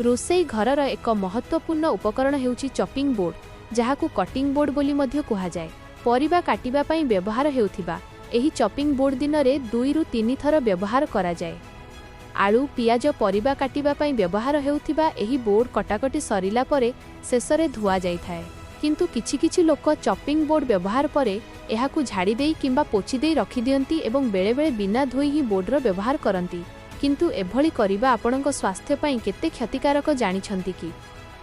रोसई घरर एक महत्वपूर्ण उपकरण हेउची चॉपिंग बोर्ड, जहाकू कटिंग बोर्ड बोली मध्य कुहाजाए। परिबा काटिबा पई व्यवहार हेउथिबा एही चॉपिंग बोर्ड दिन में 2 ରୁ 3 थर व्यवहार करा जाए। आलू पियाज परिबा काटिबा पई व्यवहार हेउथिबा एही बोर्ड कटाकटी सरिला परे शेषरे धुआ जाइथाए। किंतु किछि किछि लोक चॉपिंग बोर्ड व्यवहार परे एहाकू झाड़ी देई किंबा पोछि देई रखि दियंती एवं बेले बेले बिना धोई ही बोर्डर व्यवहार करंती। किंतु एभली करिबा आपणଙ୍କ स्वास्थ्य पई केते क्षतिकारक जानिछंती कि?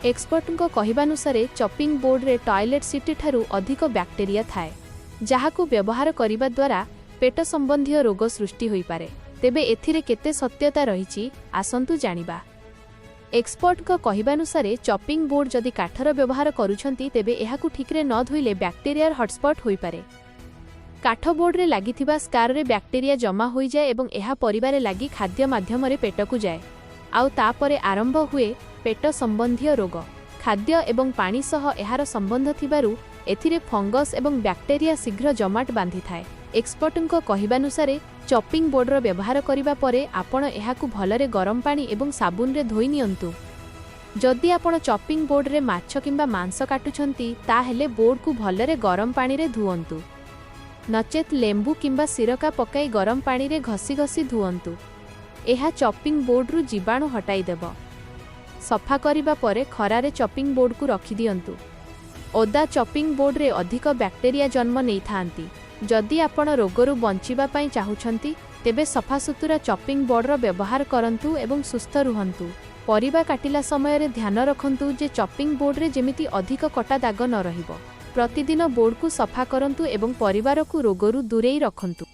एक्सपर्टଙ୍କ कहिबानुसारे चॉपिंग बोर्ड रे टॉयलेट सीट ठारू अधिक बैक्टेरिया थाए, जहाकू व्यवहार करिबा द्वारा पेट संबंधी रोग सृष्टि होई पारे। तेबे एथिरे केते सत्यता रहिछि आसंतु जानिबा। एक्सपर्टଙ୍କ कहिबानुसारे चॉपिंग बोर्ड जदि काठर व्यवहार करूछंती तेबे एहाकू ठीकरे न धोइले बैक्टेरिया हॉटस्पॉट होई पारे। काठ बोर्ड रे लागिथिबा स्कार रे बैक्टेरिया जमा होई जाए एवं एहा परिवारे लागी खाद्य माध्यम रे पेटकू जाए। आउ तापरे आरंभ हुए पेट संबंधी रोग। खाद्य एवं पानी सह एहार संबंध थिबारु एथिरे फंगस एवं बैक्टेरिया शीघ्र जमाट बांधि थाए। एक्सपर्टଙ୍କ कहिबानुसारे चॉपिंग बोर्ड रो व्यवहार करिबा परे आपण एहाकू भलरे गरम पानी एवं साबुन रे धोई नियंतु। जदि आपण चॉपिंग बोर्ड रे माछ किंबा मांस काटुछंती ताहेले बोर्ड को भलरे गरम पानी रे धुवंतु। नचेत लेंबू किंबा सिरका पकाई गरम पानी रे घसी घसी धुवंतु। एहा चॉपिंग बोर्ड रु जीवाणु हटाई देबो। सफा करिबा परे खरारे चॉपिंग बोर्ड को रखि दियंतु। ओदा चॉपिंग बोर्ड रे अधिक बैक्टेरिया जन्म नहीं थांती। जदि आपण रोगरु बंचिबा पई चाहुछंती तेबे सफासुतुरा चॉपिंग बोर्ड रो व्यवहार करंतु एवं सुस्थ रुहंतु। परिबा काटिला समय रे ध्यान रखंतु जे चॉपिंग बोर्ड रे जेमिति अधिक कटा दाग न रहिबो। प्रतिदिन बोर्ड को सफा करंतु एवं परिवार को रोगरु दूरेई रखंतु।